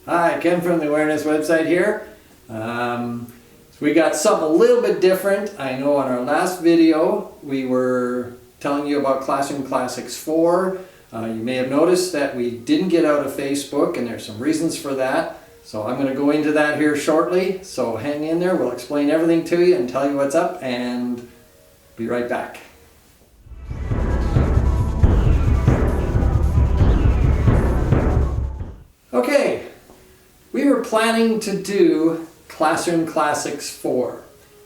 Hi, Ken from the Awareness website here. So we got something a little bit different. I know on our last video we were telling you about Classroom Classics 4. You may have noticed that we didn't get out of Facebook, and there's some reasons for that. So I'm going to go into that here shortly. So hang in there, we'll explain everything to you and tell you what's up, and be right back. Okay, we were planning to do Classroom Classics 4.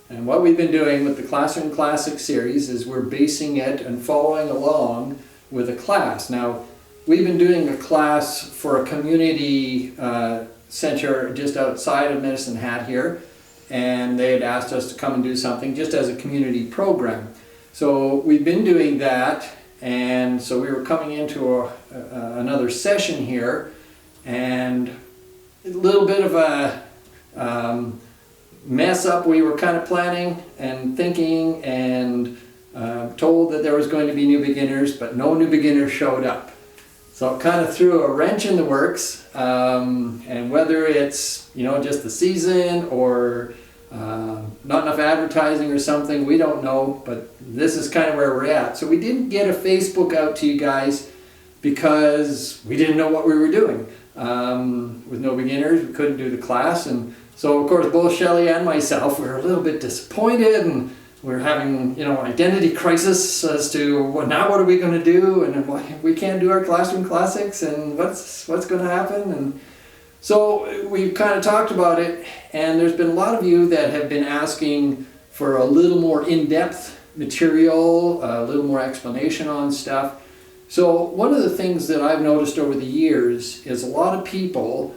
And what we've been doing with the Classroom Classics series is we're basing it and following along with a class. Now, we've been doing a class for a community center just outside of Medicine Hat here, and they had asked us to come and do something just as a community program. So we've been doing that, and so we were coming into another session here, and a little bit of a mess up. We were kind of planning and thinking and told that there was going to be new beginners, but no new beginners showed up. So it kind of threw a wrench in the works, and whether it's just the season or not enough advertising or something, we don't know, but this is kind of where we're at. So we didn't get a Facebook out to you guys because we didn't know what we were doing. With no beginners, we couldn't do the class, and so of course both Shelley and myself were a little bit disappointed, and we're having identity crisis as to now what are we going to do, and we can't do our Classroom Classics, and what's going to happen. And so we've kind of talked about it, and there's been a lot of you that have been asking for a little more in-depth material, a little more explanation on stuff. So one of the things that I've noticed over the years is a lot of people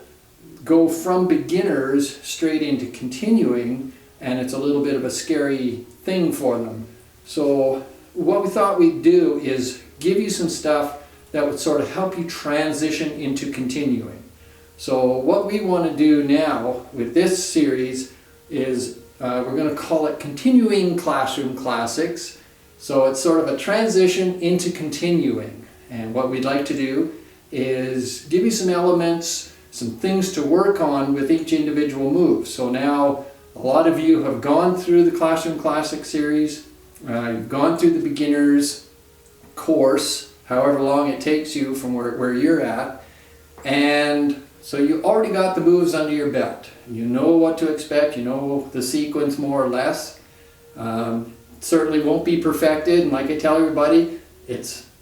go from beginners straight into continuing, and it's a little bit of a scary thing for them. So what we thought we'd do is give you some stuff that would sort of help you transition into continuing. So what we want to do now with this series is we're going to call it Continuing Classroom Classics. So it's sort of a transition into continuing. And what we'd like to do is give you some elements, some things to work on with each individual move. So now a lot of you have gone through the Classroom Classics series, you've gone through the beginners course, however long it takes you from where you're at, and so you already got the moves under your belt. You know what to expect, you know the sequence more or less. Certainly won't be perfected, and like I tell everybody,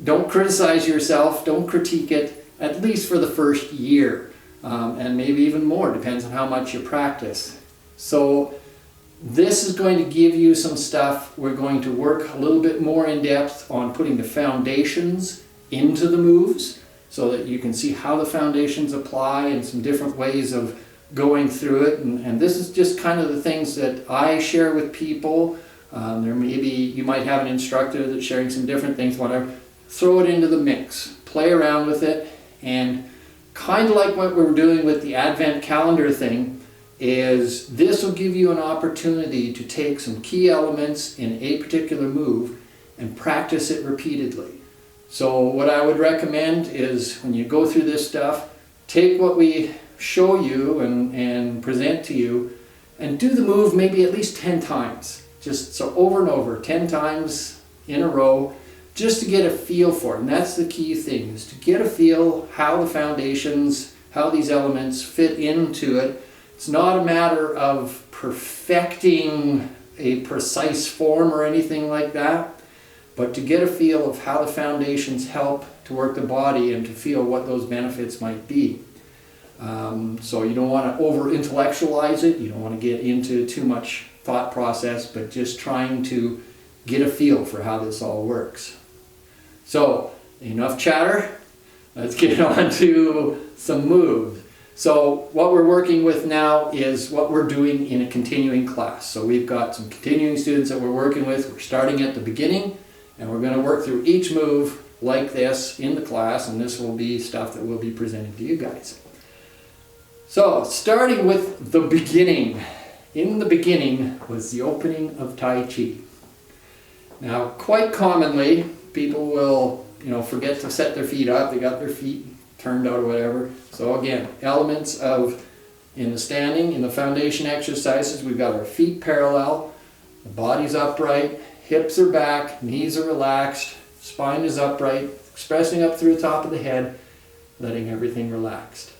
don't criticize yourself, don't critique it, at least for the first year, and maybe even more, depends on how much you practice. So this is going to give you some stuff. We're going to work a little bit more in depth on putting the foundations into the moves so that you can see how the foundations apply and some different ways of going through it. And this is just kind of the things that I share with people. You might have an instructor that's sharing some different things, whatever. Throw it into the mix, play around with it, and kind of like what we're doing with the Advent calendar thing, is this will give you an opportunity to take some key elements in a particular move and practice it repeatedly. So what I would recommend is when you go through this stuff, take what we show you and present to you and do the move maybe at least 10 times. Just so over and over, 10 times in a row, just to get a feel for it. And that's the key thing, is to get a feel how the foundations, how these elements fit into it. It's not a matter of perfecting a precise form or anything like that, but to get a feel of how the foundations help to work the body and to feel what those benefits might be. So you don't want to over-intellectualize it, you don't want to get into too much thought process, but just trying to get a feel for how this all works. So, enough chatter, let's get on to some moves. So what we're working with now is what we're doing in a continuing class. So we've got some continuing students that we're working with. We're starting at the beginning, and we're going to work through each move like this in the class, and this will be stuff that we'll be presenting to you guys. So starting with the beginning. In the beginning was the opening of Tai Chi. Now, quite commonly, people will, forget to set their feet up. They got their feet turned out or whatever. So again, elements of, in the standing, in the foundation exercises, we've got our feet parallel, the body's upright, hips are back, knees are relaxed, spine is upright, expressing up through the top of the head, letting everything relaxed.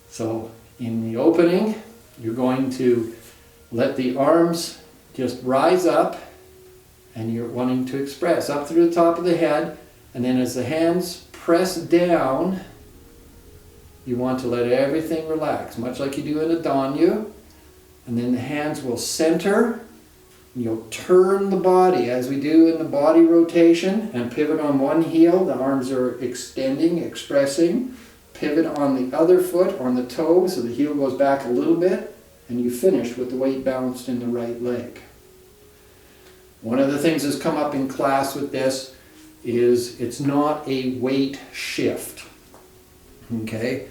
So in the opening, you're going to let the arms just rise up, and you're wanting to express up through the top of the head, and then as the hands press down, you want to let everything relax, much like you do in a danyu. And then the hands will center. You'll turn the body as we do in the body rotation and pivot on one heel. The arms are extending, expressing. Pivot on the other foot, on the toe, so the heel goes back a little bit, and you finish with the weight balanced in the right leg. One of the things that's come up in class with this is it's not a weight shift. Okay?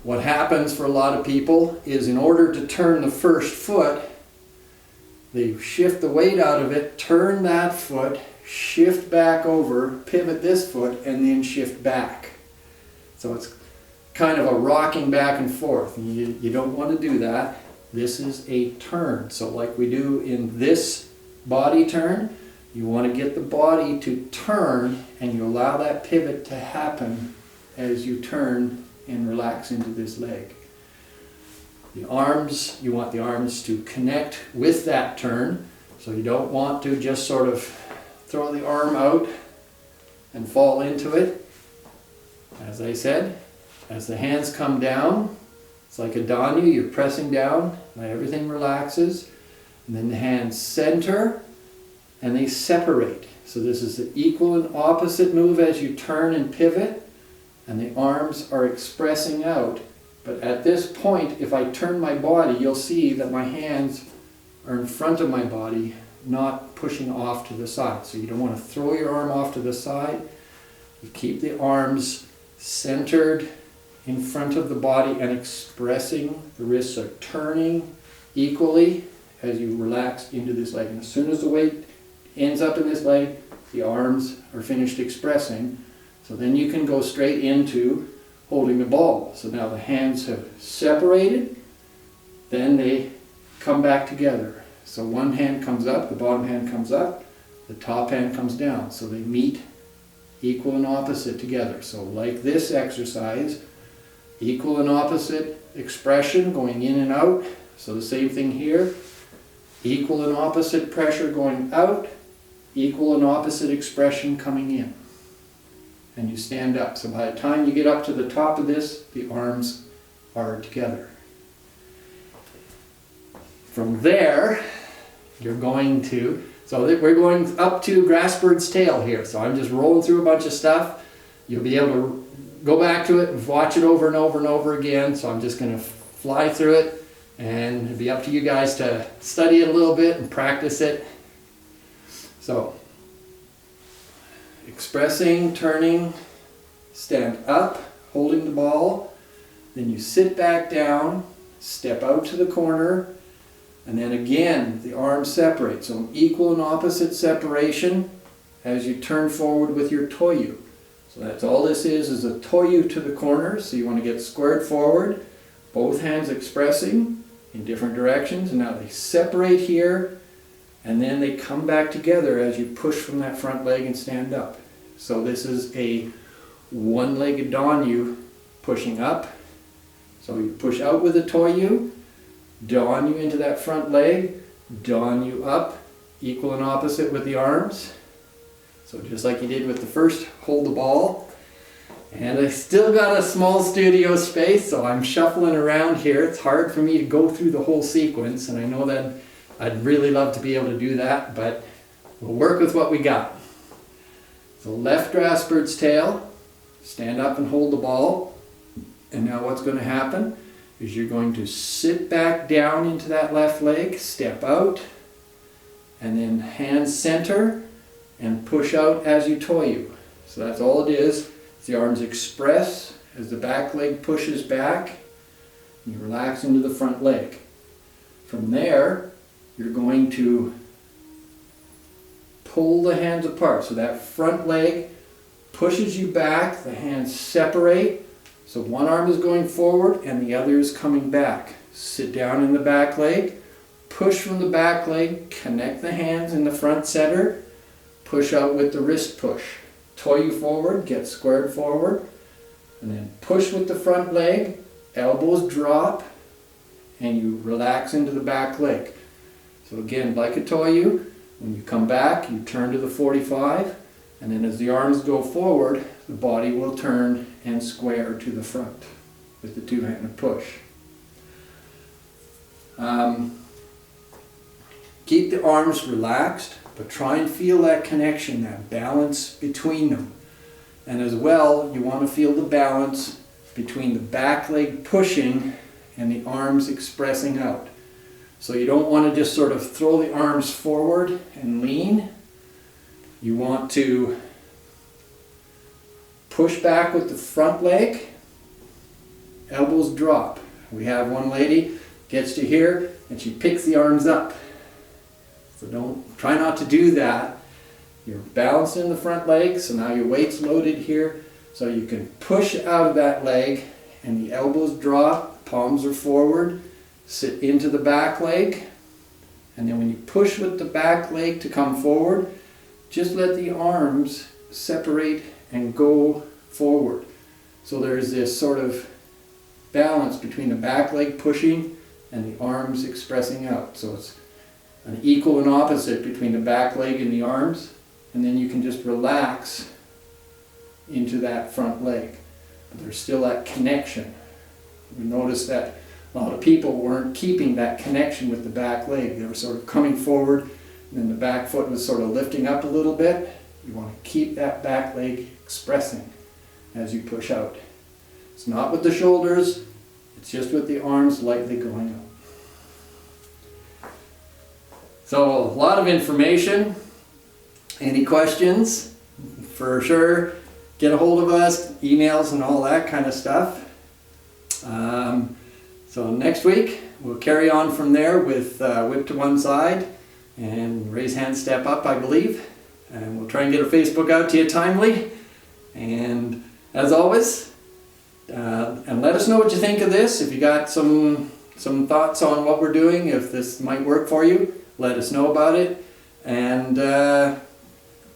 What happens for a lot of people is in order to turn the first foot, they shift the weight out of it, turn that foot, shift back over, pivot this foot, and then shift back. So it's kind of a rocking back and forth. You don't want to do that. This is a turn. So like we do in this body turn, you want to get the body to turn, and you allow that pivot to happen as you turn and relax into this leg. The arms, you want the arms to connect with that turn, so you don't want to just sort of throw the arm out and fall into it. As I said, as the hands come down, it's like a danyu, you're pressing down, let everything relaxes, and then the hands center and they separate. So this is the equal and opposite move as you turn and pivot, and the arms are expressing out. But at this point, if I turn my body, you'll see that my hands are in front of my body, not pushing off to the side. So you don't want to throw your arm off to the side. You keep the arms centered in front of the body and expressing. The wrists are turning equally as you relax into this leg. And as soon as the weight ends up in this leg, the arms are finished expressing. So then you can go straight into holding the ball. So now the hands have separated, then they come back together. So one hand comes up, the bottom hand comes up, the top hand comes down. So they meet equal and opposite together. So like this exercise, equal and opposite expression going in and out. So the same thing here, equal and opposite pressure going out, equal and opposite expression coming in. And you stand up. So by the time you get up to the top of this, the arms are together. From there, you're going to, so we're going up to grass bird's tail here. So I'm just rolling through a bunch of stuff. You'll be able to go back to it and watch it over and over and over again. So I'm just going to fly through it, and it'll be up to you guys to study it a little bit and practice it. So, expressing, turning, stand up, holding the ball, then you sit back down, step out to the corner, and then again the arms separate. So equal and opposite separation as you turn forward with your toyu. So that's all this is a toyu to the corner. So you want to get squared forward, both hands expressing in different directions, and now they separate here, and then they come back together as you push from that front leg and stand up. So this is a one-legged danyu pushing up. So you push out with a toyu, danyu into that front leg, danyu up, equal and opposite with the arms. So just like you did with the first, hold the ball. And I still got a small studio space, so I'm shuffling around here. It's hard for me to go through the whole sequence, and I know that I'd really love to be able to do that, but we'll work with what we got. So left grass bird's tail, stand up and hold the ball. And now what's going to happen is you're going to sit back down into that left leg, step out, and then hands center and push out as you toyu. So that's all it is. The arms express as the back leg pushes back, and you relax into the front leg. From there, you're going to pull the hands apart. So that front leg pushes you back, the hands separate, So one arm is going forward and the other is coming back. Sit down in the back leg, push from the back leg, connect the hands in the front center, push out with the wrist push. Toe you forward, get squared forward, and then push with the front leg, elbows drop, and you relax into the back leg. So again, like a toyu, when you come back, you turn to the 45, and then as the arms go forward, the body will turn and square to the front with the two-handed push. Keep the arms relaxed, but try and feel that connection, that balance between them. And as well, you want to feel the balance between the back leg pushing and the arms expressing out. So you don't want to just sort of throw the arms forward and lean. You want to push back with the front leg, elbows drop. We have one lady gets to here and she picks the arms up. So try not to do that. You're balanced in the front leg, so now your weight's loaded here. So you can push out of that leg and the elbows drop, palms are forward, sit into the back leg. And then when you push with the back leg to come forward, just let the arms separate and go forward. So there's this sort of balance between the back leg pushing and the arms expressing out. So it's an equal and opposite between the back leg and the arms, and then you can just relax into that front leg. But there's still that connection. We noticed that a lot of people weren't keeping that connection with the back leg. They were sort of coming forward, and then the back foot was sort of lifting up a little bit. You want to keep that back leg expressing as you push out. It's not with the shoulders, it's just with the arms lightly going up. So a lot of information. Any questions? For sure, get a hold of us, emails and all that kind of stuff. So next week, we'll carry on from there with whip to one side and raise hand, step up, I believe. And we'll try and get our Facebook out to you timely. And as always, and let us know what you think of this. If you got some thoughts on what we're doing, if this might work for you, let us know about it. And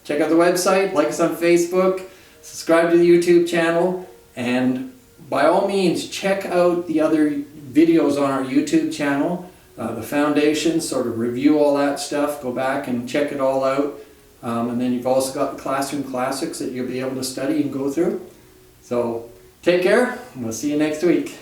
check out the website, like us on Facebook, subscribe to the YouTube channel, and by all means check out the other videos on our YouTube channel. The foundation, sort of review all that stuff, go back and check it all out. And then you've also got the Classroom Classics that you'll be able to study and go through. So take care, and we'll see you next week.